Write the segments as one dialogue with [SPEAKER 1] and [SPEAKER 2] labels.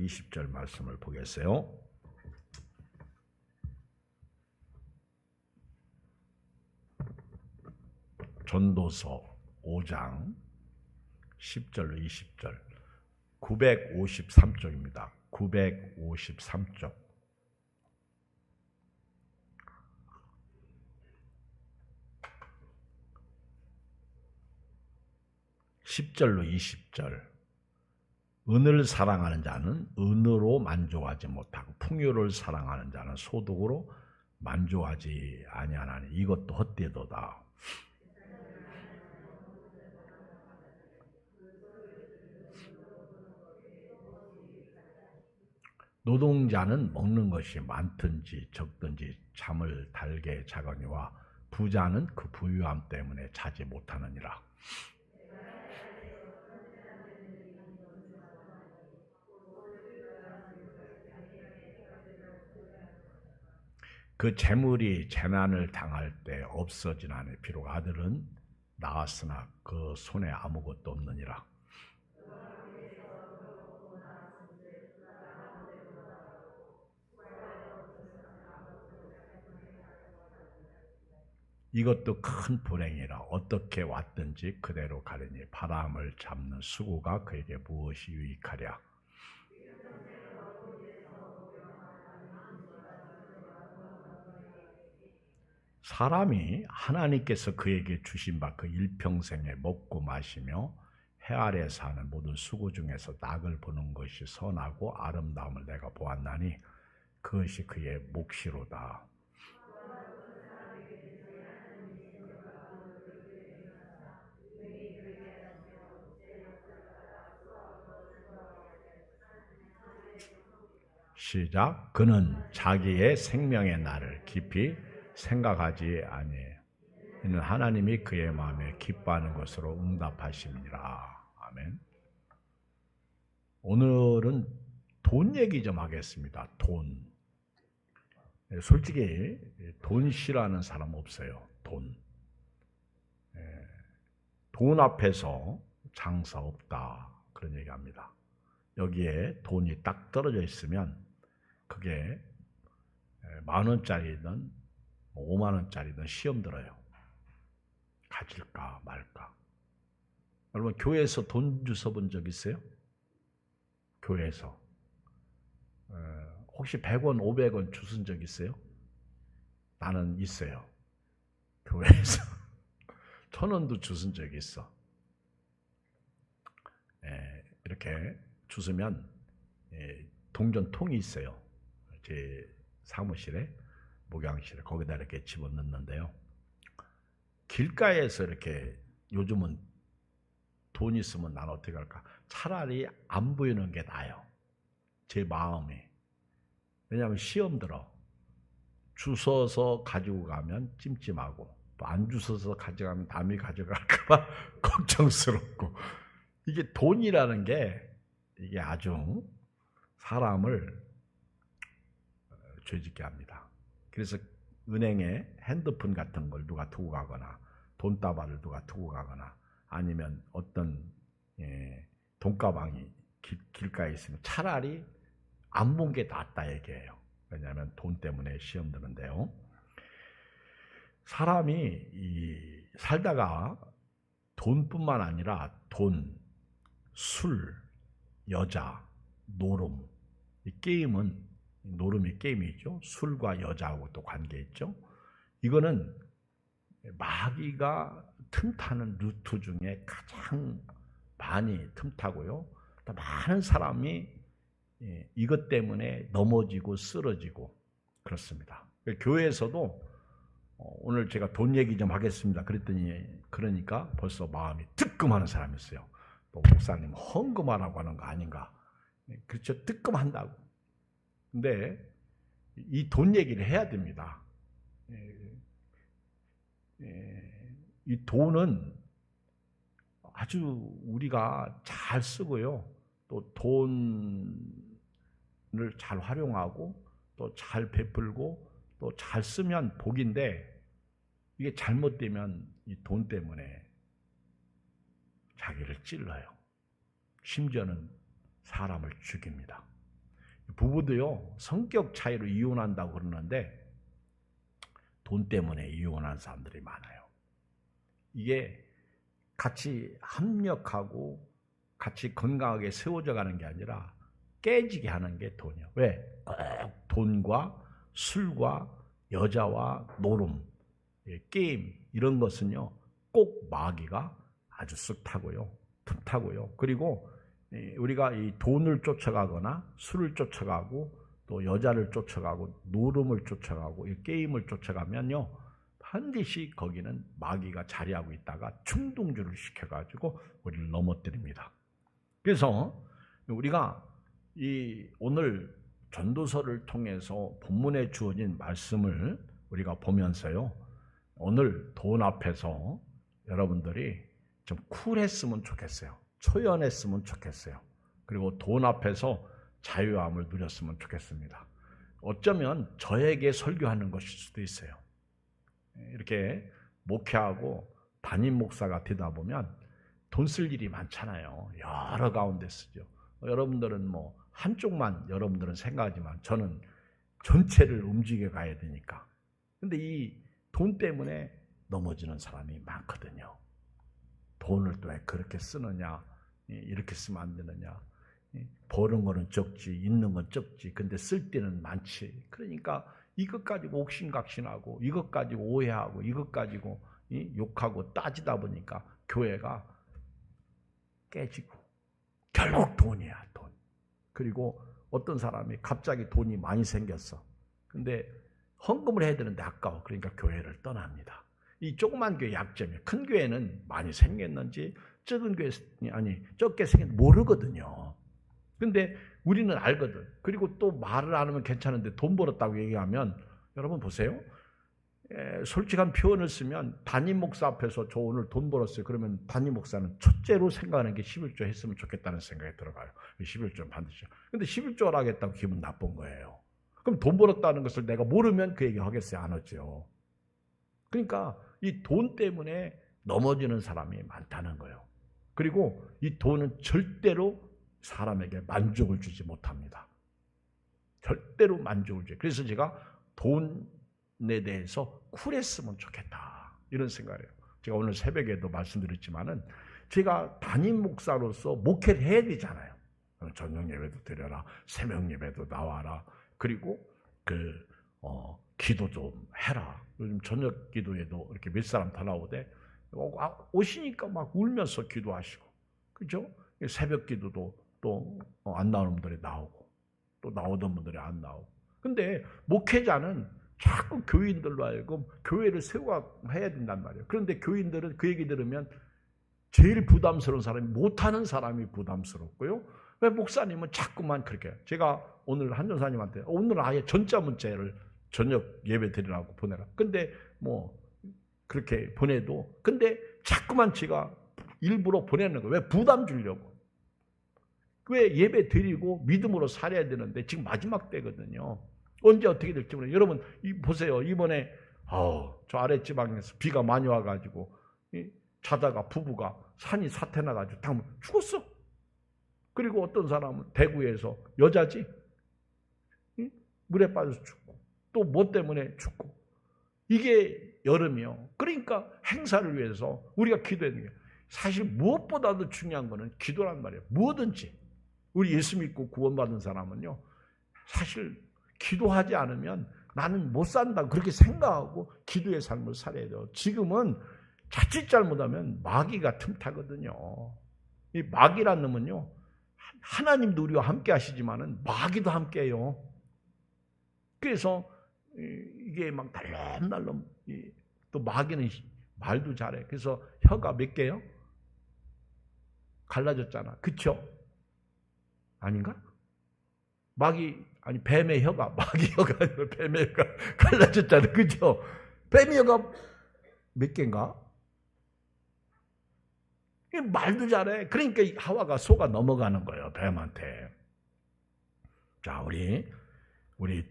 [SPEAKER 1] 20절 말씀을 보겠어요. 전도서 5장 10절로 20절 953쪽입니다. 953쪽. (10절로) 20절. 은을 사랑하는 자는 은으로 만족하지 못하고 풍요를 사랑하는 자는 소득으로 만족하지 아니하나니 이것도 헛되도다. 노동자는 먹는 것이 많든지 적든지 잠을 달게 자거니와 부자는 그 부유함 때문에 자지 못하느니라. 그 재물이 재난을 당할 때 없어지나니 비록 아들은 낳았으나 그 손에 아무것도 없느니라. 이것도 큰 불행이라 어떻게 왔든지 그대로 가려니 바람을 잡는 수고가 그에게 무엇이 유익하랴. 사람이 하나님께서 그에게 주신 바 그 일평생에 먹고 마시며 해 아래 사는 모든 수고 중에서 낙을 보는 것이 선하고 아름다움을 내가 보았나니 그것이 그의 몫이로다. 시작. 그는 자기의 생명의 날을 깊이 생각하지 아니해요. 이는 하나님이 그의 마음에 기뻐하는 것으로 응답하심이니라. 아멘. 오늘은 돈 얘기 좀 하겠습니다. 돈. 솔직히 돈 싫어하는 사람 없어요. 돈. 돈 앞에서 장사 없다. 그런 얘기합니다. 여기에 돈이 딱 떨어져 있으면 그게 10,000원짜리든 50,000원짜리든 시험 들어요. 가질까 말까. 여러분 교회에서 돈 주워 본 적 있어요? 교회에서 혹시 100원, 500원 주운 적 있어요? 나는 있어요. 교회에서 1,000원도 주운 적이 있어. 이렇게 주우면 동전통이 있어요. 제 사무실에, 목양실에 거기다 이렇게 집어넣는데요. 길가에서 이렇게 요즘은 돈 있으면 난 어떻게 할까? 차라리 안 보이는 게 나아요. 제 마음이. 왜냐하면 시험 들어. 주워서 가지고 가면 찜찜하고 또 안 주워서 가져가면 남이 가져갈까 봐 걱정스럽고 이게 돈이라는 게 이게 아주 사람을 죄짓게 합니다. 그래서 은행에 핸드폰 같은 걸 누가 두고 가거나 돈다발을 누가 두고 가거나 아니면 어떤 돈가방이 길가에 있으면 차라리 안 본 게 낫다 얘기해요. 왜냐하면 돈 때문에 시험 드는데요. 사람이 살다가 돈뿐만 아니라 돈, 술, 여자, 노름, 이 게임은 노름이 게임이죠. 술과 여자하고 또 관계 있죠. 이거는 마귀가 틈타는 루트 중에 가장 많이 틈타고요. 또 많은 사람이 이것 때문에 넘어지고 쓰러지고 그렇습니다. 교회에서도 오늘 제가 돈 얘기 좀 하겠습니다. 그랬더니 그러니까 벌써 마음이 뜨끔하는 사람이 있어요. 또 목사님 헌금하라고 하는 거 아닌가? 그렇죠. 뜨끔한다고. 근데 이 돈 얘기를 해야 됩니다. 이 돈은 아주 우리가 잘 쓰고요. 또 돈을 잘 활용하고 또 잘 베풀고 또 잘 쓰면 복인데 이게 잘못되면 이 돈 때문에 자기를 찔러요. 심지어는 사람을 죽입니다. 부부도요, 성격 차이로 이혼한다고 그러는데 돈 때문에 이혼한 사람들이 많아요. 이게 같이 협력하고 같이 건강하게 세워져 가는 게 아니라 깨지게 하는 게 돈이에요. 왜? 꼭 돈과 술과 여자와 노름, 게임 이런 것은요, 꼭 마귀가 아주 쓱타고요, 틈타고요. 그리고 우리가 이 돈을 쫓아가거나 술을 쫓아가고 또 여자를 쫓아가고 노름을 쫓아가고 이 게임을 쫓아가면요, 반드시 거기는 마귀가 자리하고 있다가 충동주를 시켜가지고 우리를 넘어뜨립니다. 그래서 우리가 이 오늘 전도서를 통해서 본문에 주어진 말씀을 우리가 보면서요, 오늘 돈 앞에서 여러분들이 좀 쿨했으면 좋겠어요. 초연했으면 좋겠어요. 그리고 돈 앞에서 자유함을 누렸으면 좋겠습니다. 어쩌면 저에게 설교하는 것일 수도 있어요. 이렇게 목회하고 담임 목사가 되다 보면 돈 쓸 일이 많잖아요. 여러 가운데 쓰죠. 여러분들은 뭐 한쪽만 여러분들은 생각하지만 저는 전체를 움직여 가야 되니까. 근데 이 돈 때문에 넘어지는 사람이 많거든요. 돈을 또 왜 그렇게 쓰느냐, 이렇게 쓰면 안 되느냐, 버는 거는 적지, 있는 건 적지, 근데 쓸 때는 많지. 그러니까 이것 가지고 옥신각신하고, 이것 가지고 오해하고, 이것 가지고 욕하고 따지다 보니까 교회가 깨지고, 결국 돈이야, 돈. 그리고 어떤 사람이 갑자기 돈이 많이 생겼어. 근데 헌금을 해야 되는데 아까워. 그러니까 교회를 떠납니다. 이 조그만 교회 약점이에요. 큰 교회는 많이 생겼는지 적은 교회 아니 적게 생겼는지 모르거든요. 근데 우리는 알거든. 그리고 또 말을 안 하면 괜찮은데 돈 벌었다고 얘기하면 여러분 보세요. 솔직한 표현을 쓰면 담임 목사 앞에서 저 오늘 돈 벌었어요. 그러면 담임 목사는 첫째로 생각하는 게 11조 했으면 좋겠다는 생각이 들어가요. 11조는 반드시. 근데 11조를 하겠다고 기분 나쁜 거예요. 그럼 돈 벌었다는 것을 내가 모르면 그 얘기 하겠어요? 안 하죠. 그러니까 이 돈 때문에 넘어지는 사람이 많다는 거예요. 그리고 이 돈은 절대로 사람에게 만족을 주지 못합니다. 절대로 만족을 주지. 그래서 제가 돈에 대해서 쿨했으면 좋겠다 이런 생각을 해요. 제가 오늘 새벽에도 말씀드렸지만은 제가 담임 목사로서 목회를 해야 되잖아요. 저녁 예배도 드려라, 새벽 예배도 나와라, 그리고 기도 좀 해라. 요즘 저녁 기도에도 이렇게 몇 사람 다 나오대. 오시니까 막 울면서 기도하시고, 그죠? 새벽 기도도 또 안 나오는 분들이 나오고, 또 나오던 분들이 안 나오고. 근데 목회자는 자꾸 교인들로 하여금 교회를 세워야 된단 말이에요. 그런데 교인들은 그 얘기 들으면 제일 부담스러운 사람이 못하는 사람이 부담스럽고요. 왜 목사님은 자꾸만 그렇게. 제가 오늘 한 전사님한테 오늘 아예 전자 문자를 저녁 예배 드리라고 보내라. 근데 뭐 그렇게 보내도 근데 자꾸만 제가 일부러 보내는 거예요. 왜? 부담 주려고. 왜? 예배 드리고 믿음으로 살아야 되는데 지금 마지막 때거든요. 언제 어떻게 될지 모르겠어요. 여러분 보세요. 이번에 저 아랫지방에서 비가 많이 와가지고 자다가 부부가 산이 사태 나가지고 다 죽었어. 그리고 어떤 사람은 대구에서 여자지 물에 빠져서 죽고 또 뭐 때문에 죽고. 이게 여름이요. 그러니까 행사를 위해서 우리가 기도해야 되는 게 사실 무엇보다도 중요한 거는 기도란 말이에요. 무엇든지 우리 예수 믿고 구원받은 사람은요, 사실 기도하지 않으면 나는 못 산다 그렇게 생각하고 기도의 삶을 살아야 돼요. 지금은 자칫 잘못하면 마귀가 틈타거든요. 이 마귀란 놈은요, 하나님도 우리와 함께 하시지만은 마귀도 함께 해요. 그래서 이게 막 날름날름, 또 마귀는 말도 잘해. 그래서 혀가 몇 개요? 갈라졌잖아. 그쵸? 아닌가? 뱀의 혀가, 마귀 혀가 아니라 뱀의 혀가 갈라졌잖아. 그죠? 뱀의 혀가 몇 개인가? 말도 잘해. 그러니까 하와가 속아 넘어가는 거예요, 뱀한테. 자, 우리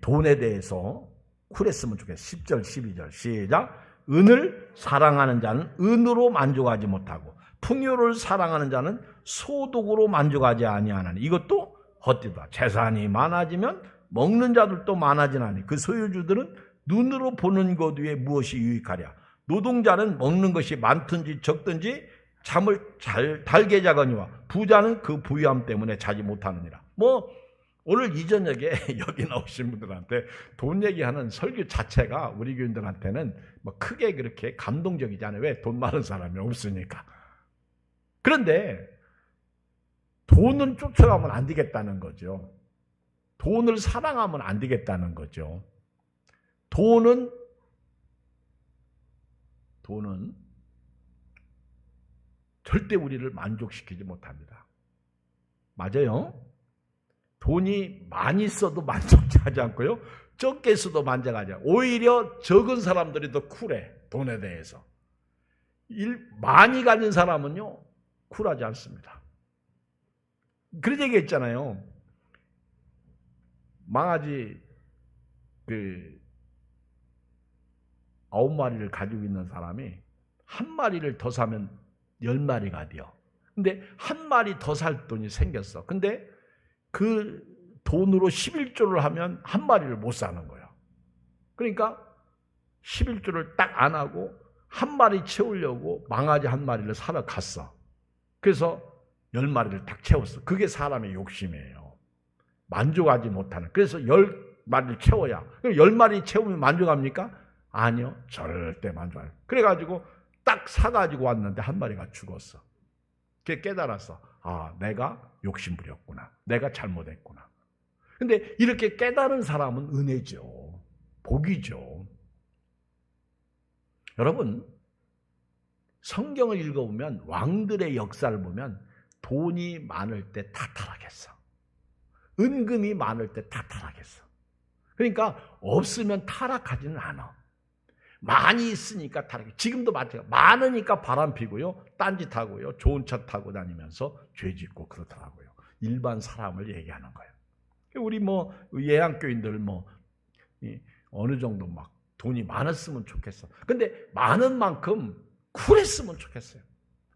[SPEAKER 1] 돈에 대해서 쿨했으면 좋겠어요. 10절, 12절 시작. 은을 사랑하는 자는 은으로 만족하지 못하고 풍요를 사랑하는 자는 소득으로 만족하지 아니하나니 이것도 헛되다. 재산이 많아지면 먹는 자들도 많아지나니 그 소유주들은 눈으로 보는 것 외에 무엇이 유익하랴. 노동자는 먹는 것이 많든지 적든지 잠을 잘 달게 자거니와 부자는 그 부유함 때문에 자지 못하느니라. 오늘 이 저녁에 여기 나오신 분들한테 돈 얘기하는 설교 자체가 우리 교인들한테는 크게 그렇게 감동적이지 않아요. 왜? 돈 많은 사람이 없으니까. 그런데 돈은 쫓아가면 안 되겠다는 거죠. 돈을 사랑하면 안 되겠다는 거죠. 돈은 절대 우리를 만족시키지 못합니다. 맞아요? 돈이 많이 써도 만족지 하지 않고요. 적게 써도 만족하지 않아요. 오히려 적은 사람들이 더 쿨해. 돈에 대해서. 많이 가진 사람은요. 쿨하지 않습니다. 그런 얘기 했잖아요. 망아지 9마리를 가지고 있는 사람이 한 마리를 더 사면 10마리가 돼요. 근데 한 마리 더 살 돈이 생겼어. 근데 그 돈으로 11조를 하면 한 마리를 못 사는 거예요. 그러니까 11조를 딱 안 하고 한 마리 채우려고 망아지 한 마리를 사러 갔어. 그래서 10마리를 딱 채웠어. 그게 사람의 욕심이에요. 만족하지 못하는. 그래서 10마리를 채워야. 10마리 채우면 만족합니까? 아니요. 절대 만족 안 해요. 그래가지고 딱 사가지고 왔는데 한 마리가 죽었어. 그게 깨달았어. 아, 내가 욕심부렸구나. 내가 잘못했구나. 근데 이렇게 깨달은 사람은 은혜죠. 복이죠. 여러분, 성경을 읽어보면 왕들의 역사를 보면 돈이 많을 때 다 타락했어. 은금이 많을 때 다 타락했어. 그러니까 없으면 타락하지는 않아. 많이 있으니까 타락해. 지금도 마찬가지야. 많으니까 바람 피고요. 딴짓하고요. 좋은 차 타고 다니면서 죄 짓고 그렇더라고요. 일반 사람을 얘기하는 거예요. 우리 예양교인들 어느 정도 막 돈이 많았으면 좋겠어. 근데 많은 만큼 쿨했으면 좋겠어요.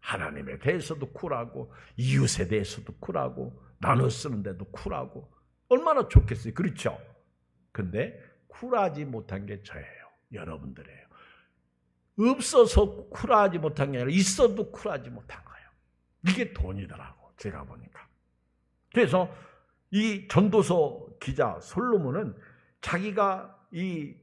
[SPEAKER 1] 하나님에 대해서도 쿨하고 이웃에 대해서도 쿨하고 나눠 쓰는데도 쿨하고 얼마나 좋겠어요. 그렇죠? 근데 쿨하지 못한 게 저예요. 여러분들이에요. 없어서 쿨하지 못한 게 아니라 있어도 쿨하지 못한 거예요. 이게 돈이더라고. 제가 보니까. 그래서 이 전도서 기자 솔로몬은 자기가 이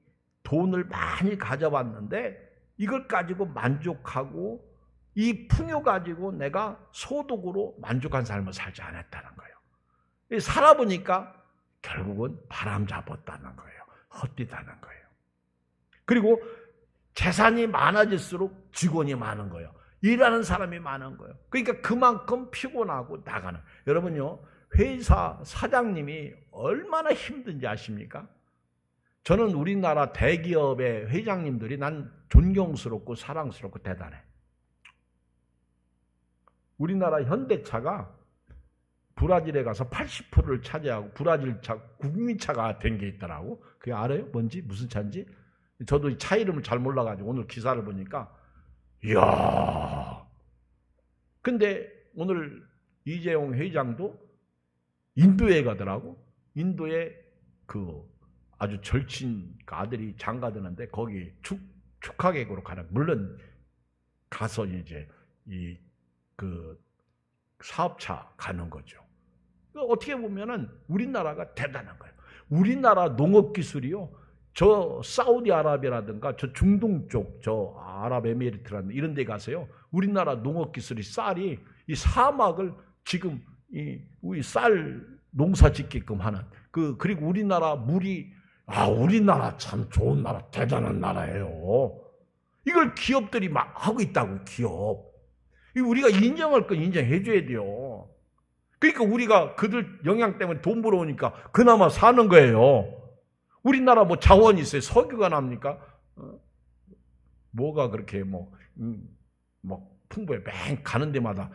[SPEAKER 1] 돈을 많이 가져왔는데 이걸 가지고 만족하고 이 풍요 가지고 내가 소득으로 만족한 삶을 살지 않았다는 거예요. 살아보니까 결국은 바람 잡았다는 거예요. 헛되다는 거예요. 그리고 재산이 많아질수록 직원이 많은 거예요. 일하는 사람이 많은 거예요. 그러니까 그만큼 피곤하고 나가는. 여러분요, 회사 사장님이 얼마나 힘든지 아십니까? 저는 우리나라 대기업의 회장님들이 난 존경스럽고 사랑스럽고 대단해. 우리나라 현대차가 브라질에 가서 80%를 차지하고 브라질 차 국민차가 된 게 있더라고. 그게 알아요? 뭔지? 무슨 차인지? 저도 차 이름을 잘 몰라가지고 오늘 기사를 보니까 이야. 근데 오늘 이재용 회장도 인도에 가더라고. 인도에 아주 절친 아들이 장가 드는데 거기 축하객으로 가는. 물론 가서 이제 사업차 가는 거죠. 어떻게 보면은 우리나라가 대단한 거예요. 우리나라 농업 기술이요. 저 사우디아라비아라든가 저 중동 쪽, 저 아랍에미리트라든가 이런 데 가서요. 우리나라 농업 기술이 쌀이 이 사막을 지금 우리 쌀 농사 짓게끔 하는 그리고 우리나라 물이 우리나라 참 좋은 나라, 대단한 나라예요. 이걸 기업들이 막 하고 있다고, 기업. 우리가 인정할 건 인정해 줘야 돼요. 그러니까 우리가 그들 영향 때문에 돈 벌어오니까 그나마 사는 거예요. 우리나라 자원이 있어요. 석유가 납니까? 뭐가 그렇게 풍부해. 맹 가는 데마다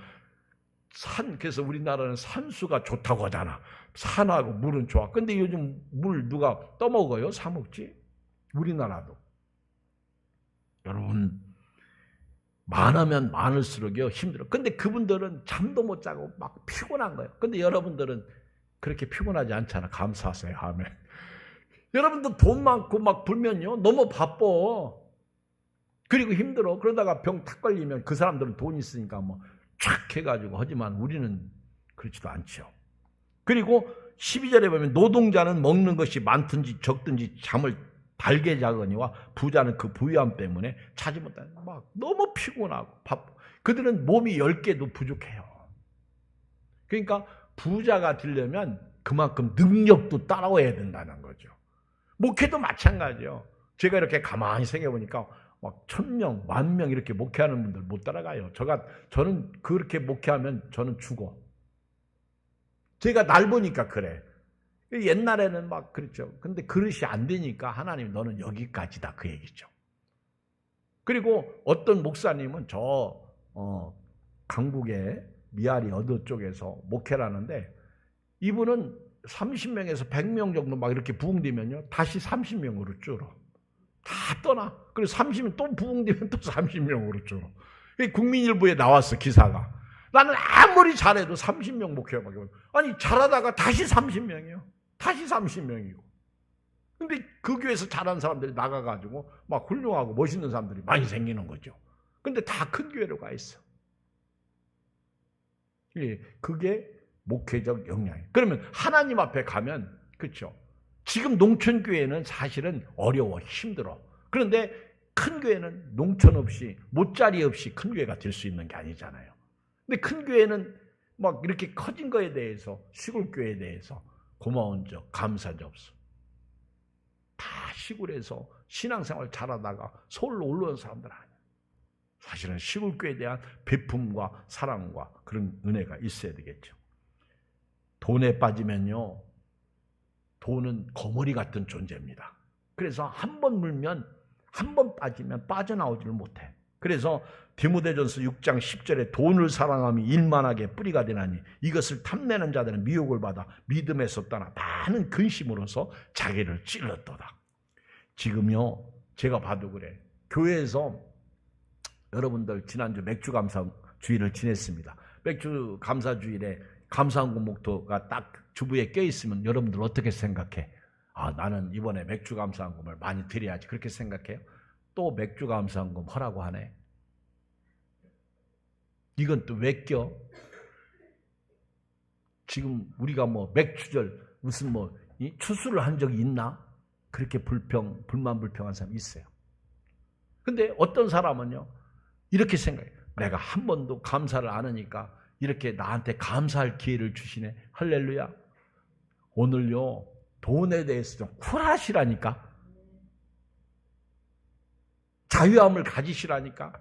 [SPEAKER 1] 그래서 우리나라는 산수가 좋다고 하잖아. 산하고 물은 좋아. 근데 요즘 물 누가 떠먹어요? 사 먹지? 우리나라도. 여러분, 많으면 많을수록요 힘들어. 근데 그분들은 잠도 못 자고 막 피곤한 거예요. 근데 여러분들은 그렇게 피곤하지 않잖아. 감사하세요 하면. 여러분도 돈 많고 막 불면요 너무 바빠. 그리고 힘들어. 그러다가 병 탁 걸리면 그 사람들은 돈 있으니까 뭐 촥 해가지고 하지만 우리는 그렇지도 않죠. 그리고 12절에 보면 노동자는 먹는 것이 많든지 적든지 잠을 달게 자거니와 부자는 그 부유함 때문에 차지 못하는 막 너무 피곤하고 바빠. 그들은 몸이 10개도 부족해요. 그러니까 부자가 되려면 그만큼 능력도 따라와야 된다는 거죠. 목회도 마찬가지요. 제가 이렇게 가만히 생각해보니까 막 1000명, 10,000명 이렇게 목회하는 분들 못 따라가요. 저는 그렇게 목회하면 저는 죽어. 제가 날 보니까 그래. 옛날에는 막 그랬죠. 근데 그릇이 안 되니까 하나님 너는 여기까지다 그 얘기죠. 그리고 어떤 목사님은 강북의 미아리 어느 쪽에서 목회를 하는데 이분은 30명에서 100명 정도 막 이렇게 부흥되면요 다시 30명으로 줄어. 다 떠나. 그리고 30명 또 부흥되면 또 30명으로 줄어. 국민일보에 나왔어 기사가. 나는 아무리 잘해도 30명 목회밖에 없어. 아니 잘하다가 다시 30명이요. 다시 30명이고. 근데 그 교회에서 잘하는 사람들이 나가가지고 막 훌륭하고 멋있는 사람들이 많이 생기는 거죠. 근데 다 큰 교회로 가 있어. 그게 목회적 역량이에요. 그러면 하나님 앞에 가면 그렇죠. 지금 농촌교회는 사실은 어려워 힘들어. 그런데 큰 교회는 농촌 없이 못자리 없이 큰 교회가 될 수 있는 게 아니잖아요. 근데 큰 교회는 막 이렇게 커진 거에 대해서 시골교회에 대해서 고마운 적 감사한 적 없어. 다 시골에서 신앙생활 잘하다가 서울로 올라온 사람들 아니야. 사실은 시골교회에 대한 베품과 사랑과 그런 은혜가 있어야 되겠죠. 돈에 빠지면요. 돈은 거머리 같은 존재입니다. 그래서 한 번 물면 한 번 빠지면 빠져나오지를 못해. 그래서 디모데전서 6장 10절에 돈을 사랑함이 일만하게 뿌리가 되나니 이것을 탐내는 자들은 미혹을 받아 믿음에서 떠나 많은 근심으로서 자기를 찔렀도다. 지금요 제가 봐도 그래. 교회에서 여러분들 지난주 맥주 감사 주일을 지냈습니다. 맥주 감사 주일에 감사헌금 목토가 딱 주부에 껴있으면 여러분들 어떻게 생각해? 아, 나는 이번에 맥주 감사헌금을 많이 드려야지. 그렇게 생각해요? 또 맥주 감사헌금 하라고 하네. 이건 또 왜 껴? 지금 우리가 뭐 맥주절 무슨 뭐 추수를 한 적이 있나? 그렇게 불만 불평한 사람이 있어요. 근데 어떤 사람은요 이렇게 생각해요. 내가 한 번도 감사를 안 하니까 이렇게 나한테 감사할 기회를 주시네. 할렐루야. 오늘요 돈에 대해서 좀 쿨하시라니까. 자유함을 가지시라니까.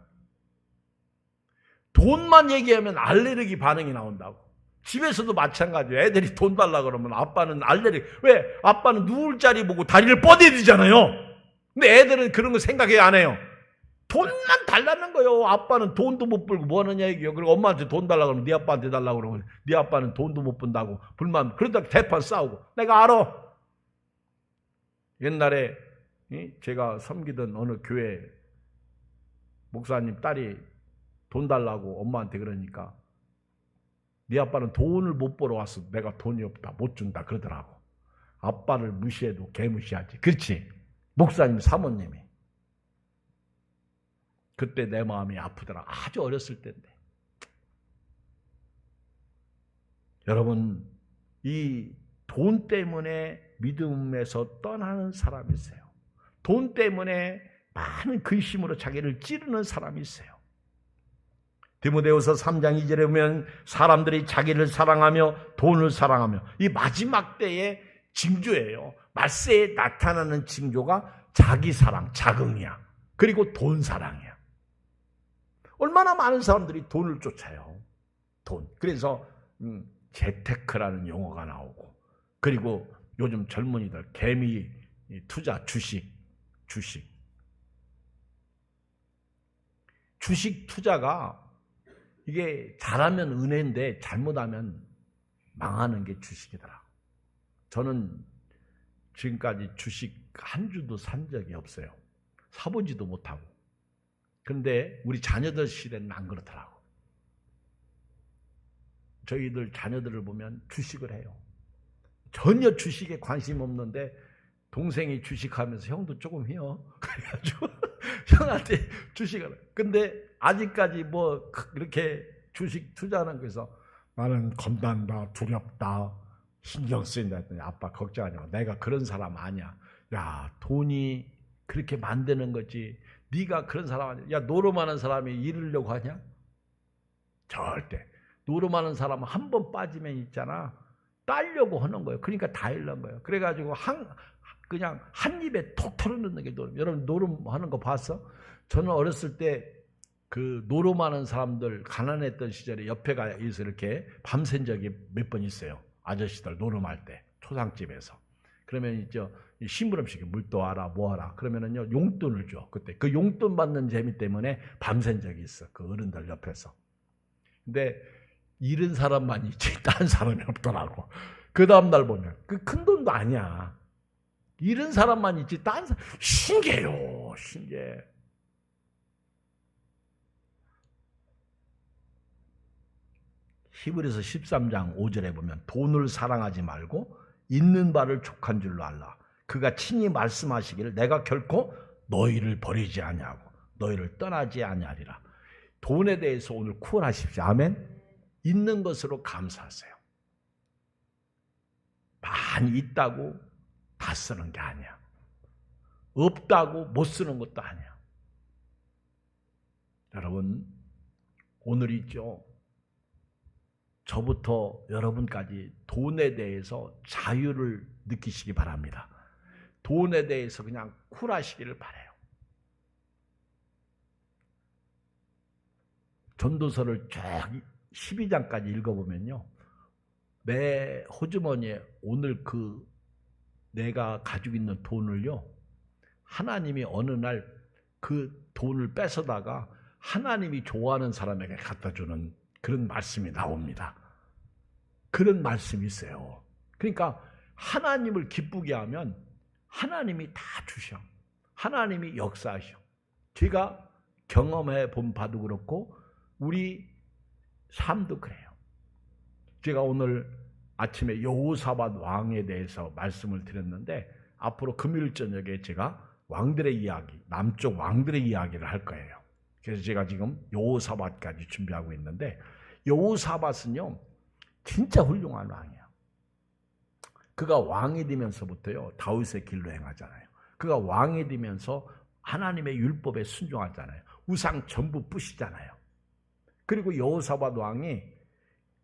[SPEAKER 1] 돈만 얘기하면 알레르기 반응이 나온다고. 집에서도 마찬가지예요. 애들이 돈 달라 그러면 아빠는 알레르기. 왜? 아빠는 누울 자리 보고 다리를 뻗어야되잖아요. 근데 애들은 그런 거 생각해 안 해요. 돈만 달라는 거예요. 아빠는 돈도 못 벌고 뭐 하느냐 얘기요. 그리고 엄마한테 돈 달라 그러면 네 아빠한테 달라고 그러면 네 아빠는 돈도 못 번다고 불만. 그러다 대판 싸우고. 내가 알아. 옛날에 제가 섬기던 어느 교회 목사님 딸이 돈 달라고 엄마한테 그러니까 네 아빠는 돈을 못 벌어 왔어. 내가 돈이 없다. 못 준다. 그러더라고. 아빠를 무시해도 개무시하지. 그렇지. 목사님 사모님이. 그때 내 마음이 아프더라. 아주 어렸을 때인데. 여러분 이 돈 때문에 믿음에서 떠나는 사람이 있어요. 돈 때문에 많은 근심으로 자기를 찌르는 사람이 있어요. 디모데후서 3장 2절에 보면 사람들이 자기를 사랑하며 돈을 사랑하며 이 마지막 때의 징조예요. 말세에 나타나는 징조가 자기 사랑, 자긍이야. 그리고 돈 사랑이야. 얼마나 많은 사람들이 돈을 쫓아요. 돈. 그래서 재테크라는 용어가 나오고 그리고 요즘 젊은이들 개미 투자 주식 투자가 이게 잘하면 은혜인데 잘못하면 망하는 게 주식이더라. 저는 지금까지 주식 한 주도 산 적이 없어요. 사보지도 못하고. 근데 우리 자녀들 시대는 안 그렇더라고. 저희들 자녀들을 보면 주식을 해요. 전혀 주식에 관심 없는데 동생이 주식하면서 형도 조금 해요. 그래가지고 형한테 주식을. 근데 아직까지 뭐 그렇게 주식 투자하는 거에서 나는 겁난다, 두렵다, 신경 쓰인다 했더니 아빠 걱정하지 마. 내가 그런 사람 아니야. 야, 돈이 그렇게 만드는 거지. 네가 그런 사람 아니야. 야, 노름하는 사람이 잃으려고 하냐? 절대. 노름하는 사람은 한 번 빠지면 있잖아. 따려고 하는 거예요. 그러니까 다 잃는 거예요. 그래가지고 그냥 한 입에 톡 털어넣는 게 노름. 여러분 노름하는 거 봤어? 저는 어렸을 때 그 노름하는 사람들 가난했던 시절에 옆에 가서 이렇게 밤샌 적이 몇 번 있어요. 아저씨들 노름할 때 초상집에서. 그러면 이제 심부름시켜 물도 하라 뭐 하라. 그러면은요 용돈을 줘. 그때 그 용돈 받는 재미 때문에 밤샌 적이 있어. 그 어른들 옆에서. 근데 잃은 사람만 있지 딴 사람이 없더라고. 그 다음날 보면 그 큰 돈도 아니야. 잃은 사람만 있지 딴 사람 신기해요. 신기해. 히브리서 13장 5절에 보면 돈을 사랑하지 말고 있는 바를 족한 줄로 알라. 그가 친히 말씀하시기를 내가 결코 너희를 버리지 아니하고 너희를 떠나지 아니하리라. 돈에 대해서 오늘 구원하십시오. 아멘. 있는 것으로 감사하세요. 많이 있다고 다 쓰는 게 아니야. 없다고 못 쓰는 것도 아니야. 여러분 오늘 있죠. 저부터 여러분까지 돈에 대해서 자유를 느끼시기 바랍니다. 돈에 대해서 그냥 쿨하시기를 바라요. 전도서를 쭉 12장까지 읽어보면요. 매 호주머니에 오늘 그 내가 가지고 있는 돈을요. 하나님이 어느 날 그 돈을 뺏어다가 하나님이 좋아하는 사람에게 갖다 주는 그런 말씀이 나옵니다. 그런 말씀이 있어요. 그러니까 하나님을 기쁘게 하면 하나님이 다 주셔. 하나님이 역사하셔. 제가 경험해 본 바도 그렇고 우리 삶도 그래요. 제가 오늘 아침에 여호사밧 왕에 대해서 말씀을 드렸는데 앞으로 금요일 저녁에 제가 왕들의 이야기, 남쪽 왕들의 이야기를 할 거예요. 그래서 제가 지금 여호사밧까지 준비하고 있는데 여호사밧은요 진짜 훌륭한 왕이에요. 그가 왕이 되면서부터요 다윗의 길로 행하잖아요. 그가 왕이 되면서 하나님의 율법에 순종하잖아요. 우상 전부 부시잖아요. 그리고 여호사밧 왕이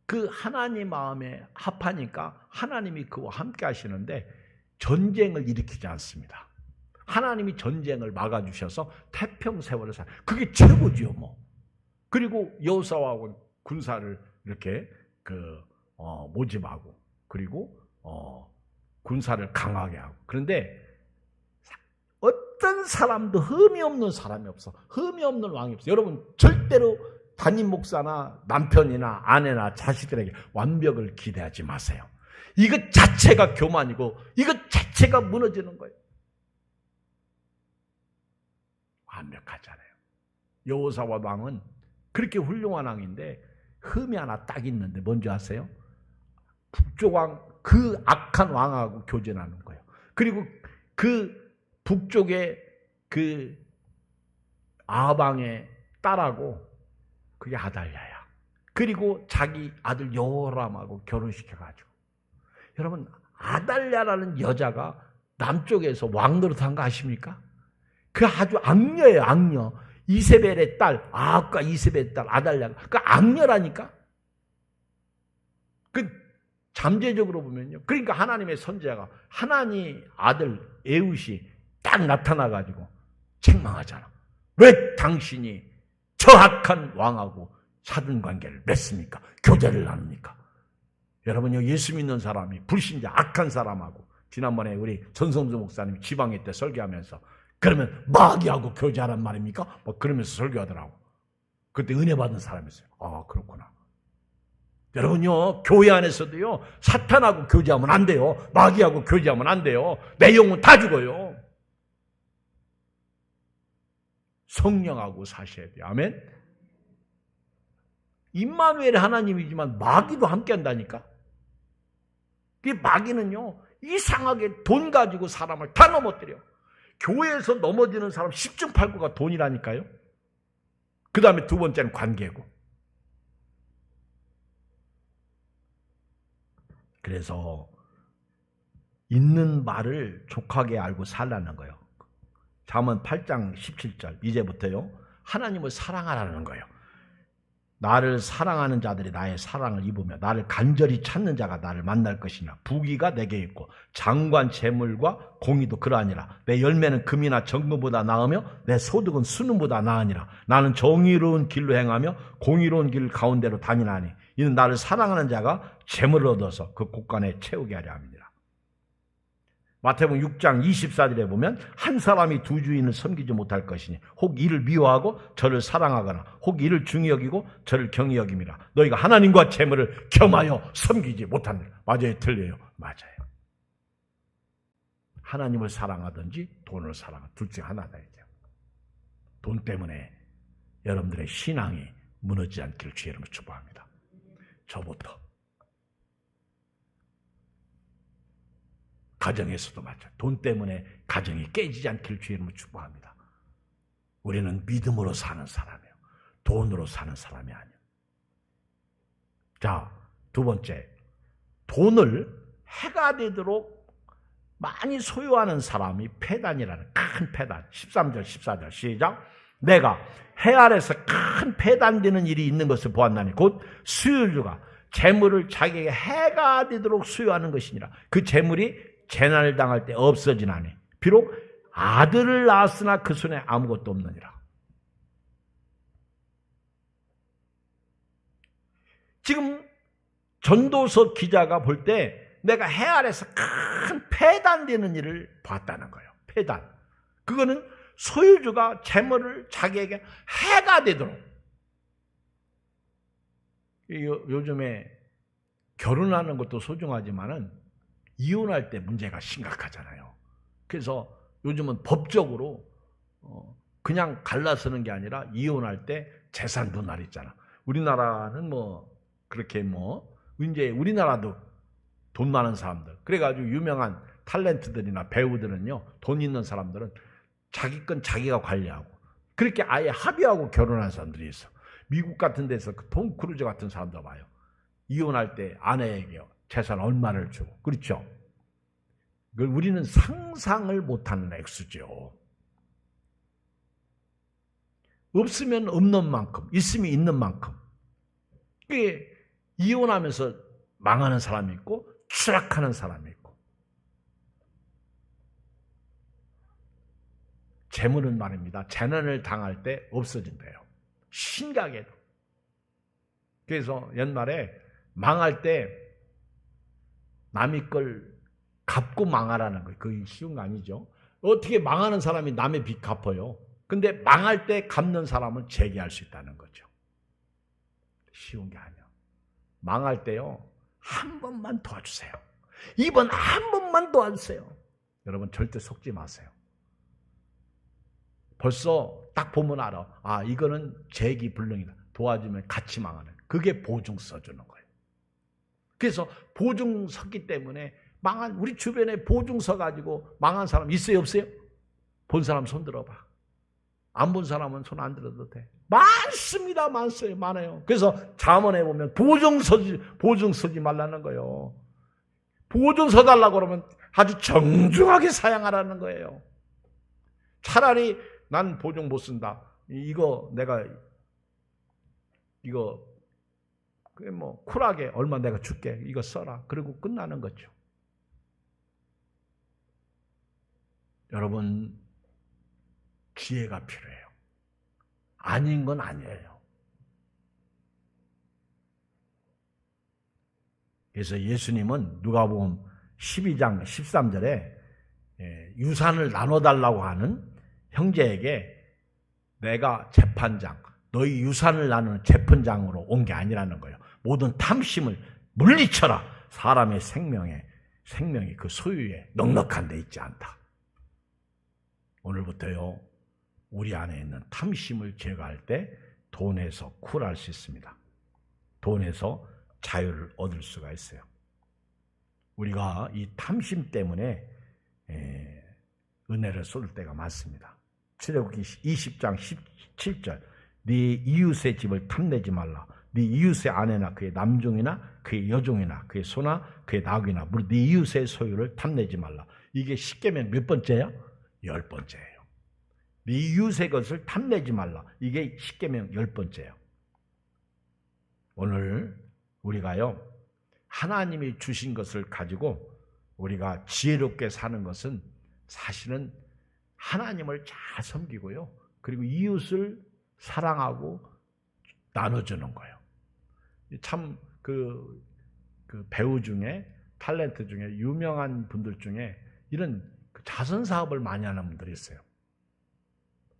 [SPEAKER 1] 그 하나님 마음에 합하니까 하나님이 그와 함께 하시는데 전쟁을 일으키지 않습니다. 하나님이 전쟁을 막아주셔서 태평세월을 살. 그게 최고지요 뭐. 그리고 여호사밧은 군사를 이렇게 모집하고 그리고 군사를 강하게 하고. 그런데 어떤 사람도 흠이 없는 사람이 없어. 흠이 없는 왕이 없어. 여러분 절대로 담임 목사나 남편이나 아내나 자식들에게 완벽을 기대하지 마세요. 이것 자체가 교만이고 이것 자체가 무너지는 거예요. 완벽하잖아요. 여호사밧 왕은 그렇게 훌륭한 왕인데 흠이 하나 딱 있는데 뭔지 아세요? 북쪽 왕, 그 악한 왕하고 교전하는 거예요. 그리고 그 북쪽의 그 아방의 딸하고 그게 아달랴야. 그리고 자기 아들 여호람하고 결혼시켜가지고. 여러분 아달랴라는 여자가 남쪽에서 왕 노릇한 거 아십니까? 그 아주 악녀예요. 악녀. 이세벨의 딸, 아합과 이세벨의 딸 아달랴가 그 악녀라니까. 그 잠재적으로 보면요. 그러니까 하나님의 선지자가 하나님 아들 에훗이 딱 나타나가지고 책망하잖아. 왜 당신이 저 악한 왕하고 사돈 관계를 맺습니까? 교제를 나눕니까? 여러분요, 예수 믿는 사람이 불신자 악한 사람하고 지난번에 우리 전성주 목사님이 지방회 때 설교하면서 그러면 마귀하고 교제하란 말입니까? 뭐 그러면서 설교하더라고. 그때 은혜 받은 사람이 있어요. 아, 그렇구나. 여러분요, 교회 안에서도요, 사탄하고 교제하면 안 돼요. 마귀하고 교제하면 안 돼요. 내 영혼 다 죽어요. 성령하고 사셔야 돼요. 아멘? 임마누엘 하나님이지만 마귀도 함께 한다니까? 이 마귀는요, 이상하게 돈 가지고 사람을 다 넘어뜨려. 교회에서 넘어지는 사람 10중 8구가 돈이라니까요. 그 다음에 두 번째는 관계고. 그래서 있는 말을 족하게 알고 살라는 거예요. 잠언 8장 17절 이제부터요, 하나님을 사랑하라는 거예요. 나를 사랑하는 자들이 나의 사랑을 입으며 나를 간절히 찾는 자가 나를 만날 것이냐. 부귀가 내게 있고 장관 재물과 공의도 그러하니라. 내 열매는 금이나 정금보다 나으며 내 소득은 순금보다 나으니라. 나는 정의로운 길로 행하며 공의로운 길 가운데로 다니나니 이는 나를 사랑하는 자가 재물을 얻어서 그 곳간에 채우게 하려 함이니라. 마태복음 6장 24절에 보면 한 사람이 두 주인을 섬기지 못할 것이니 혹 이를 미워하고 저를 사랑하거나 혹 이를 중히 여기고 저를 경히 여김이라. 너희가 하나님과 재물을 겸하여 섬기지 못하느라. 맞아요, 틀려요? 맞아요. 하나님을 사랑하든지 돈을 사랑하든지 둘 중 하나다. 돈 때문에 여러분들의 신앙이 무너지지 않기를 주의 이름으로 축복합니다. 저부터. 가정에서도 마찬가지. 돈 때문에 가정이 깨지지 않기를 주의 이름으로 축복합니다. 우리는 믿음으로 사는 사람이에요. 돈으로 사는 사람이 아니에요. 자, 두 번째. 돈을 해가 되도록 많이 소유하는 사람이 패단이라는 큰 패단. 13절, 14절 시작. 내가 해 아래서 큰 패단되는 일이 있는 것을 보았나니 곧 수요주가 재물을 자기에게 해가 되도록 수요하는 것이니라. 그 재물이 재난을 당할 때 없어지나니 비록 아들을 낳았으나 그 손에 아무것도 없느니라. 지금 전도서 기자가 볼 때 내가 해 아래서 큰 패단되는 일을 봤다는 거예요. 패단. 그거는 소유주가 재물을 자기에게 해가 되도록. 요즘에 결혼하는 것도 소중하지만은 이혼할 때 문제가 심각하잖아요. 그래서 요즘은 법적으로 그냥 갈라서는 게 아니라 이혼할 때 재산 분할 있잖아. 우리나라는 그렇게 이제 우리나라도 돈 많은 사람들. 그래가지고 유명한 탤런트들이나 배우들은요, 돈 있는 사람들은 자기 건 자기가 관리하고 그렇게 아예 합의하고 결혼한 사람들이 있어. 미국 같은 데서 톰 크루즈 같은 사람도 봐요. 이혼할 때 아내에게 재산 얼마를 주고. 그렇죠? 그걸 우리는 상상을 못하는 액수죠. 없으면 없는 만큼, 있으면 있는 만큼. 그게 이혼하면서 망하는 사람이 있고 추락하는 사람이 있고. 재물은 말입니다. 재난을 당할 때 없어진대요. 심각해도. 그래서 옛날에 망할 때 남의 걸 갚고 망하라는 거예요. 그게 쉬운 거 아니죠. 어떻게 망하는 사람이 남의 빚 갚아요. 근데 망할 때 갚는 사람은 재기할 수 있다는 거죠. 쉬운 게 아니에요. 망할 때요, 한 번만 도와주세요. 이번 한 번만 도와주세요. 여러분 절대 속지 마세요. 벌써 딱 보면 알아. 아, 이거는 재기 불능이다. 도와주면 같이 망하는. 그게 보증 써주는 거예요. 그래서 보증 섰기 때문에 우리 주변에 보증 서 가지고 망한 사람 있어요, 없어요? 본 사람 손 들어봐. 안 본 사람은 손 안 들어도 돼. 많습니다, 많아요. 그래서 잠언에 보면 보증 서지 말라는 거예요. 보증 서달라고 그러면 아주 정중하게 사양하라는 거예요. 차라리 난 보증 못 쓴다. 이거 그게 쿨하게 얼마 내가 줄게. 이거 써라. 그리고 끝나는 거죠. 여러분, 지혜가 필요해요. 아닌 건 아니에요. 그래서 예수님은 누가복음 12장 13절에 유산을 나눠달라고 하는 형제에게 내가 재판장, 너희 유산을 나누는 재판장으로 온 게 아니라는 거예요. 모든 탐심을 물리쳐라. 사람의 생명이 그 소유에 넉넉한 데 있지 않다. 오늘부터요, 우리 안에 있는 탐심을 제거할 때 돈에서 쿨할 수 있습니다. 돈에서 자유를 얻을 수가 있어요. 우리가 이 탐심 때문에 은혜를 쏠 때가 많습니다. 출애굽기 20장 17절 네 이웃의 집을 탐내지 말라. 네 이웃의 아내나 그의 남종이나 그의 여종이나 그의 소나 그의 낙이나 무릇 네 이웃의 소유를 탐내지 말라. 이게 십계명 몇 번째야? 10번째예요. 네 이웃의 것을 탐내지 말라. 이게 십계명 10번째예요. 오늘 우리가요 하나님이 주신 것을 가지고 우리가 지혜롭게 사는 것은 사실은 하나님을 잘 섬기고요. 그리고 이웃을 사랑하고 나눠주는 거예요. 참 그 배우 중에 탤런트 중에 유명한 분들 중에 이런 자선 사업을 많이 하는 분들이 있어요.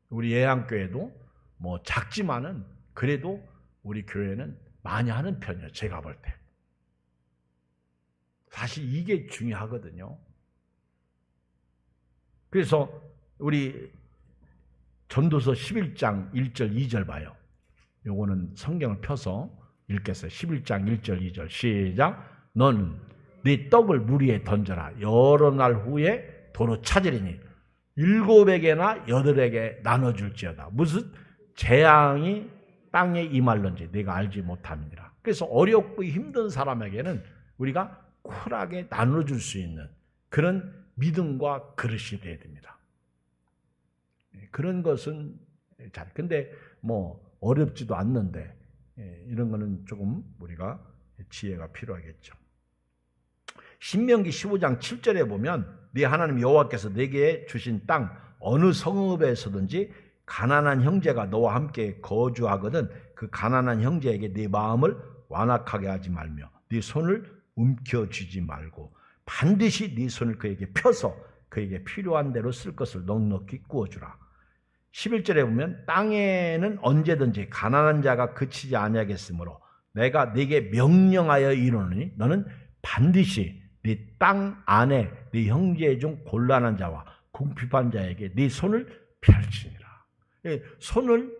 [SPEAKER 1] 우리 예양교회도 뭐 작지만은 그래도 우리 교회는 많이 하는 편이에요. 제가 볼 때. 사실 이게 중요하거든요. 그래서 우리 전도서 11장 1절 2절 봐요. 요거는 성경을 펴서 읽겠어요. 11장 1절 2절 시작. 넌 네 떡을 물 위에 던져라. 여러 날 후에 도로 찾으리니 7에게나 8에게 나눠줄지어다. 무슨 재앙이 땅에 임할런지 내가 알지 못함이니라. 그래서 어렵고 힘든 사람에게는 우리가 쿨하게 나눠줄 수 있는 그런 믿음과 그릇이 되어야 됩니다. 그런 것은 잘. 근데 뭐 어렵지도 않는데 이런 거는 조금 우리가 지혜가 필요하겠죠. 신명기 15장 7절에 보면 네 하나님 여호와께서 네게 주신 땅 어느 성읍에서든지 가난한 형제가 너와 함께 거주하거든 그 가난한 형제에게 네 마음을 완악하게 하지 말며 네 손을 움켜쥐지 말고 반드시 네 손을 그에게 펴서 그에게 필요한 대로 쓸 것을 넉넉히 구워주라. 11절에 보면 땅에는 언제든지 가난한 자가 그치지 아니하겠으므로 내가 네게 명령하여 이르노니 너는 반드시 네 땅 안에 네 형제 중 곤란한 자와 궁핍한 자에게 네 손을 펼치니라. 손을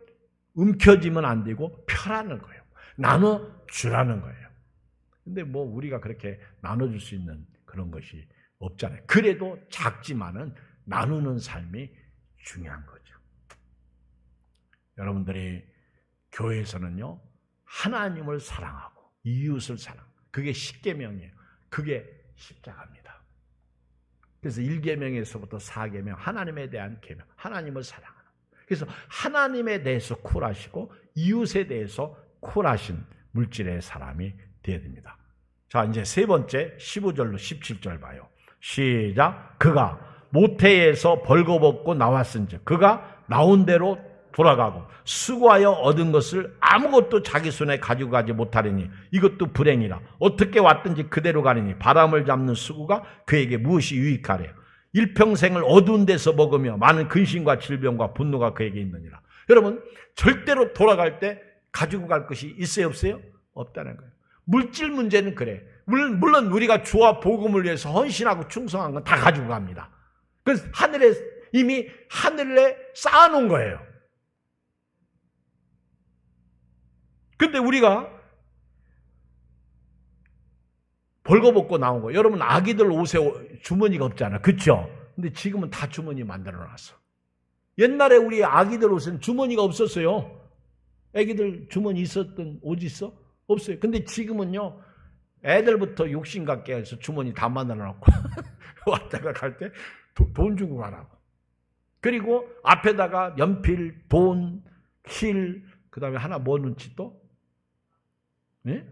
[SPEAKER 1] 움켜쥐면 안 되고 펴라는 거예요. 나눠주라는 거예요. 근데 뭐 우리가 그렇게 나눠줄 수 있는 그런 것이 없잖아요. 그래도 작지만은 나누는 삶이 중요한 거죠. 여러분들이 교회에서는요 하나님을 사랑하고 이웃을 사랑하고 그게 십계명이에요. 그게 십자가입니다. 그래서 1계명에서부터 4계명 하나님에 대한 계명, 하나님을 사랑하는. 그래서 하나님에 대해서 쿨하시고 이웃에 대해서 쿨하신 물질의 사람이 되어야 됩니다. 자, 이제 세 번째 15절로 17절 봐요. 시작. 그가 모태에서 벌거벗고 나왔은즉 그가 나온 대로 돌아가고 수고하여 얻은 것을 아무것도 자기 손에 가지고 가지 못하리니 이것도 불행이라. 어떻게 왔든지 그대로 가리니 바람을 잡는 수고가 그에게 무엇이 유익하래요. 일평생을 어두운 데서 먹으며 많은 근심과 질병과 분노가 그에게 있느니라. 여러분 절대로 돌아갈 때 가지고 갈 것이 있어요 없어요? 없다는 거예요. 물질 문제는 그래. 물론 우리가 주와 복음을 위해서 헌신하고 충성한 건 다 가지고 갑니다. 그래서 이미 하늘에 쌓아놓은 거예요. 근데 우리가 벌거벗고 나온 거예요. 여러분 아기들 옷에 주머니가 없잖아. 그렇죠? 근데 지금은 다 주머니 만들어놨어. 옛날에 우리 아기들 옷은 주머니가 없었어요. 아기들 주머니 있었던 옷 있어? 없어요. 근데 지금은요. 애들부터 욕심 갖게 해서 주머니 다 만들어놨고 왔다가 갈 때 돈 주고 가라고. 그리고 앞에다가 연필, 돈, 실, 그 다음에 하나 뭐 넣지 또? 예?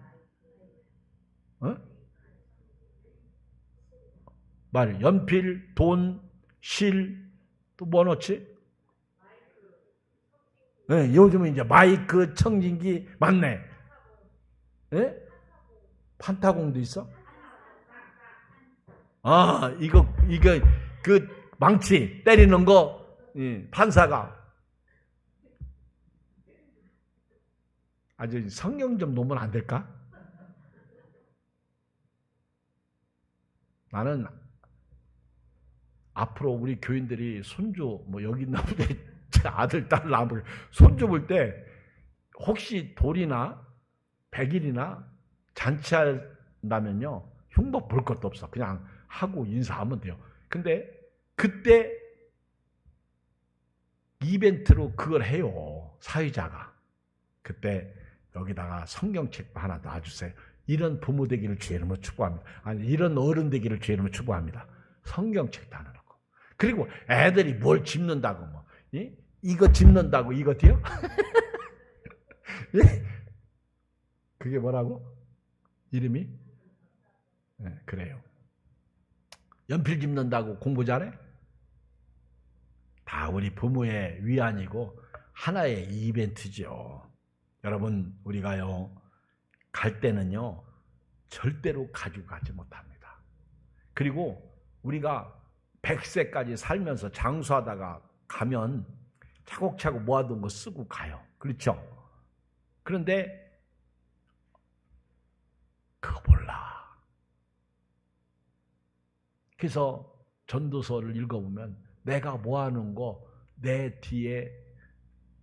[SPEAKER 1] 말 연필, 돈, 실, 또 뭐 넣지? 네, 요즘은 이제 마이크, 청진기 맞네. 예? 판타공도 있어? 아, 이거 그 망치 때리는 거 판사가 아주 성경 좀 놓으면 안 될까? 나는 앞으로 우리 교인들이 손주 뭐 여기 있나 보다 아들 딸 낳을 손주 볼 때 혹시 돌이나 백일이나 잔치한다면요 흉보 볼 것도 없어. 그냥 하고 인사하면 돼요. 근데 그때 이벤트로 그걸 해요. 사회자가. 그때 여기다가 성경책도 하나 놔주세요. 이런 부모 되기를 주의 이름으로 축복합니다. 아니, 이런 어른 되기를 주의 이름으로 축복합니다. 성경책도 하나 놓고. 그리고 애들이 뭘 짚는다고 뭐 이거 짚는다고 이거 돼요? 예? 그게 뭐라고? 이름이? 네, 그래요. 연필 짚는다고 공부 잘해? 다 우리 부모의 위안이고 하나의 이벤트죠. 여러분, 우리가요 갈 때는요 절대로 가지고 가지 못합니다. 그리고 우리가 100세까지 살면서 장수하다가 가면 차곡차곡 모아둔 거 쓰고 가요. 그렇죠? 그런데 그거 몰라. 그래서 전도서를 읽어보면 내가 모아놓은 거 내 뒤에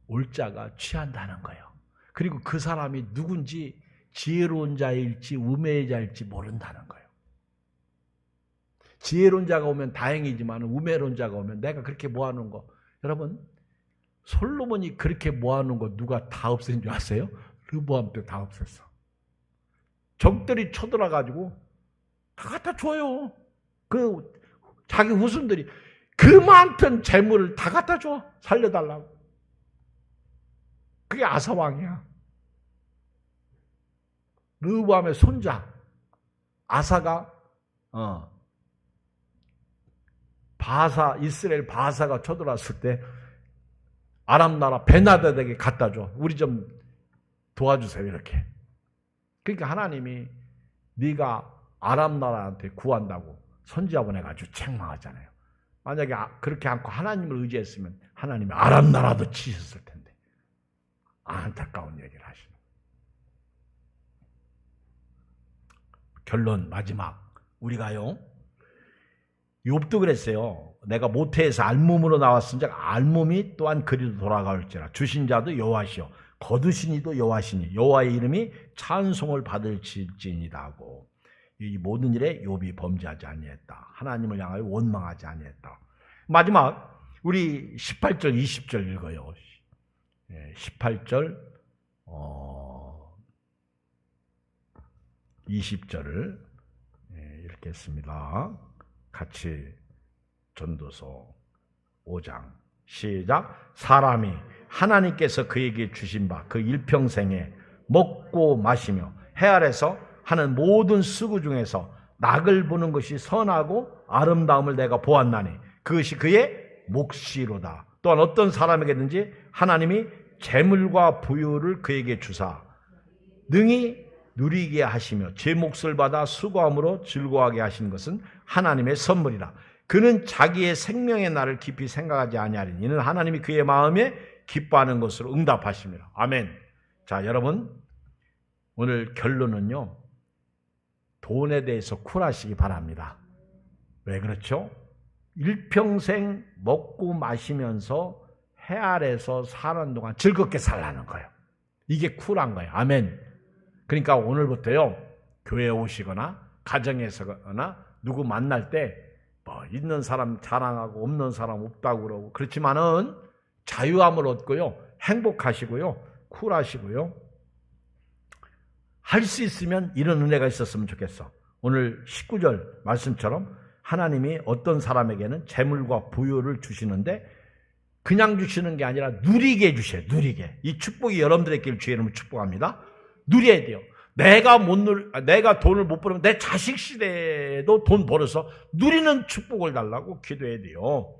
[SPEAKER 1] 올 자가 취한다는 거예요. 그리고 그 사람이 누군지 지혜로운 자일지 우매의 자일지 모른다는 거예요. 지혜로운 자가 오면 다행이지만 우매로운 자가 오면 내가 그렇게 모아놓은 거, 여러분 솔로몬이 그렇게 모아놓은 거 누가 다 없앤 줄 아세요? 르보암 때 다 없앴어. 적들이 쳐들어가지고 다 갖다 줘요. 그 자기 후손들이 그 많던 재물을 다 갖다 줘. 살려달라고. 그게 아사왕이야. 르보암의 손자 아사가 바사, 이스라엘 바사가 쳐들어왔을 때 아람 나라 베나다에게 갖다 줘. 우리 좀 도와주세요. 이렇게. 그러니까 하나님이 네가 아람 나라한테 구한다고 선지자 보내가지고 책망하잖아요. 만약에 그렇게 않고 하나님을 의지했으면 하나님이 아람 나라도 치셨을 텐데. 안타까운 얘기를 하시는. 결론 마지막. 우리가요 욥도 그랬어요. 내가 모태에서 알몸으로 나왔은즉 알몸이 또한 그리로 돌아갈지라. 주신 자도 여호와시요 거두신 이도 여호와시니 여호와의 이름이 찬송을 받을지니이다 하고, 이 모든 일에 욥이 범죄하지 아니했다. 하나님을 향하여 원망하지 아니했다. 마지막 우리 18절 20절 읽어요. 18절 20절을 읽겠습니다. 같이 전도서 5장 시작. 사람이 하나님께서 그에게 주신 바 그 일평생에 먹고 마시며 해 아래서 하는 모든 수고 중에서 낙을 보는 것이 선하고 아름다움을 내가 보았나니 그것이 그의 몫이로다. 또한 어떤 사람에게든지 하나님이 재물과 부유를 그에게 주사 능히 누리게 하시며 제 몫을 받아 수고함으로 즐거워하게 하신 것은 하나님의 선물이라. 그는 자기의 생명의 날을 깊이 생각하지 아니하리니 이는 하나님이 그의 마음에 기뻐하는 것으로 응답하십니다. 아멘. 자, 여러분 오늘 결론은요, 돈에 대해서 쿨하시기 바랍니다. 왜 그렇죠? 일평생 먹고 마시면서 해 아래서 사는 동안 즐겁게 살라는 거예요. 이게 쿨한 거예요. 아멘. 그러니까 오늘부터요, 교회에 오시거나 가정에서거나 누구 만날 때 뭐 있는 사람 자랑하고 없는 사람 없다고 그러고 그렇지만은 자유함을 얻고요, 행복하시고요, 쿨하시고요, 할 수 있으면 이런 은혜가 있었으면 좋겠어. 오늘 19절 말씀처럼 하나님이 어떤 사람에게는 재물과 부유를 주시는데 그냥 주시는 게 아니라 누리게 주셔요. 누리게. 이 축복이 여러분들에게 주의 이름으로 축복합니다. 누려야 돼요. 내가 돈을 못 벌면 내 자식 시대에도 돈 벌어서 누리는 축복을 달라고 기도해야 돼요.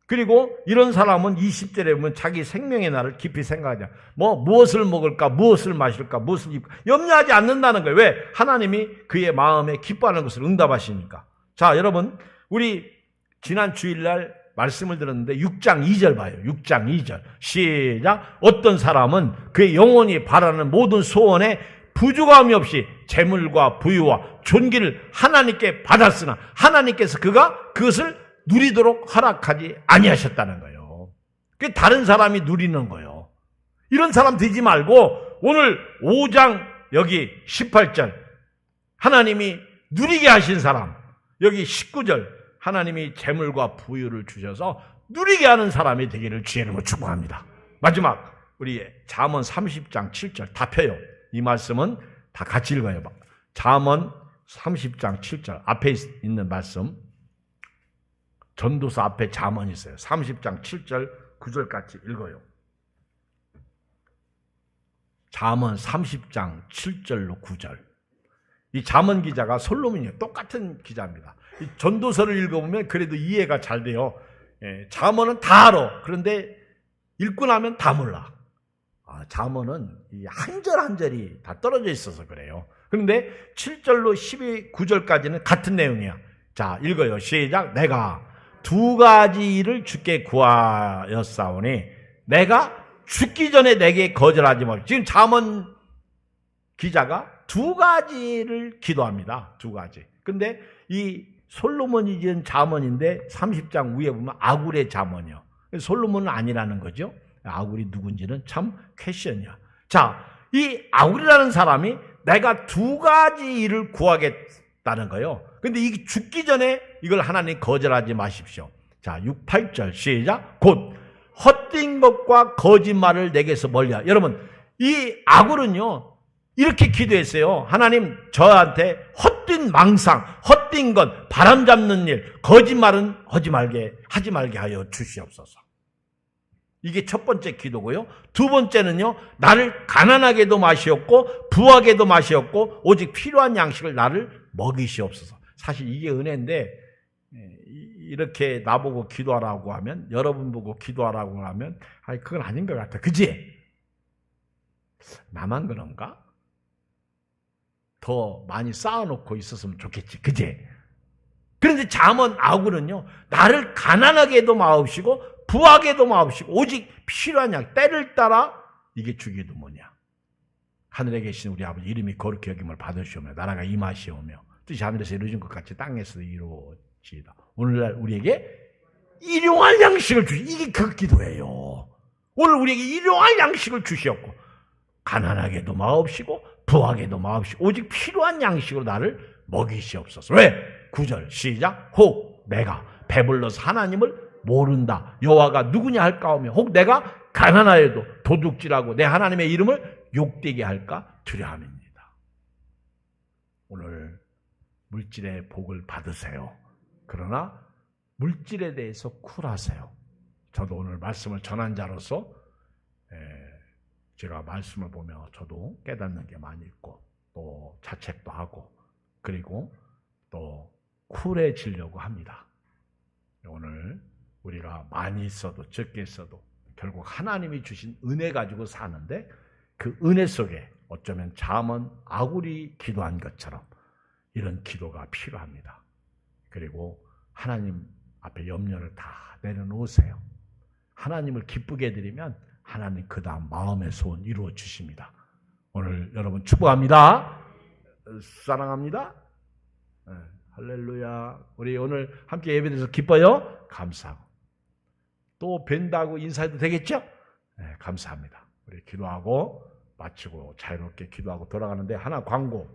[SPEAKER 1] 그리고 이런 사람은 20절에 보면 자기 생명의 날을 깊이 생각하자. 무엇을 먹을까, 무엇을 마실까, 무엇을 입을까 염려하지 않는다는 거예요. 왜? 하나님이 그의 마음에 기뻐하는 것을 응답하시니까. 자, 여러분 우리 지난 주일날 말씀을 들었는데 6장 2절 봐요. 6장 2절 시작. 어떤 사람은 그의 영혼이 바라는 모든 소원에 부족함이 없이 재물과 부유와 존귀를 하나님께 받았으나 하나님께서 그것을 누리도록 허락하지 아니하셨다는 거예요. 그게 다른 사람이 누리는 거예요. 이런 사람 되지 말고 오늘 5장 여기 18절 하나님이 누리게 하신 사람. 여기 19절 하나님이 재물과 부유를 주셔서 누리게 하는 사람이 되기를 주의 이름으로 축복합니다. 마지막 우리 잠언 30장 7절 다 펴요. 이 말씀은 다 같이 읽어요. 잠언 30장 7절 앞에 있는 말씀, 전도서 앞에 잠언이 있어요. 30장 7절 9절 같이 읽어요. 잠언 30장 7절로 9절. 이 잠언 기자가 솔로몬이에요. 똑같은 기자입니다. 이 전도서를 읽어보면 그래도 이해가 잘 돼요. 잠언은 다 알아. 그런데 읽고 나면 다 몰라. 잠언은 한 절 한 절이 다 떨어져 있어서 그래요. 그런데 7절로 9절까지는 같은 내용이야. 자, 읽어요. 시작. 내가 두 가지 일을 주께 구하였사오니 내가 죽기 전에 내게 거절하지 말고. 지금 잠언 기자가 두 가지를 기도합니다. 두 가지. 근데 이 솔로몬이 지은 잠언인데 30장 위에 보면 아굴의 잠언이요. 솔로몬은 아니라는 거죠. 아굴이 누군지는 참 퀘션이야. 자, 이 아굴이라는 사람이 내가 두 가지 일을 구하겠다는 거예요. 근데 이 죽기 전에 이걸 하나님 거절하지 마십시오. 자, 6, 8절 시작. 곧 헛된 것과 거짓말을 내게서 멀리하라. 여러분, 이 아굴은요 이렇게 기도했어요. 하나님, 저한테 헛된 망상, 헛된 것, 바람 잡는 일, 거짓말은 하지 말게 하여 주시옵소서. 이게 첫 번째 기도고요. 두 번째는요, 나를 가난하게도 마시옵고 부하게도 마시옵고 오직 필요한 양식을 나를 먹이시옵소서. 사실 이게 은혜인데, 이렇게 나보고 기도하라고 하면, 여러분 보고 기도하라고 하면, 그건 아닌 것 같아. 그지? 나만 그런가? 더 많이 쌓아놓고 있었으면 좋겠지. 그지? 그런데 잠언 아굴은요, 나를 가난하게도 마옵시고 부하게도 마옵시고 오직 필요한 양, 때를 따라 이게 주기도 뭐냐. 하늘에 계신 우리 아버지 이름이 거룩히 여김을 받으시오며 나라가 임하시오며 뜻이 하늘에서 이루어진 것 같이 땅에서도 이루어지이다. 오늘날 우리에게 일용할 양식을 이게 그 기도예요. 오늘 우리에게 일용할 양식을 주시옵고 가난하게도 마옵시고 부하게도 마옵시고 오직 필요한 양식으로 나를 먹이시옵소서. 왜? 9절 시작. 혹 내가 배불러서 하나님을 모른다. 여호와가 누구냐 할까 하며 혹 내가 가난하여도 도둑질하고 내 하나님의 이름을 욕되게 할까 두려움입니다. 오늘 물질의 복을 받으세요. 그러나 물질에 대해서 쿨하세요. 저도 오늘 말씀을 전한 자로서 제가 말씀을 보며 저도 깨닫는 게 많이 있고 또 자책도 하고 그리고 또 쿨해지려고 합니다. 오늘 우리가 많이 있어도 적게 있어도 결국 하나님이 주신 은혜 가지고 사는데 그 은혜 속에 어쩌면 잠언 아굴이 기도한 것처럼 이런 기도가 필요합니다. 그리고 하나님 앞에 염려를 다 내려놓으세요. 하나님을 기쁘게 해드리면 하나님 그 다음 마음의 소원 이루어 주십니다. 오늘 여러분 축복합니다. 사랑합니다. 네, 할렐루야. 우리 오늘 함께 예배드려서 기뻐요. 감사하고 또 뵌다고 인사해도 되겠죠? 네, 감사합니다. 우리 기도하고 마치고 자유롭게 기도하고 돌아가는데 하나 광고.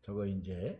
[SPEAKER 1] 저거 이제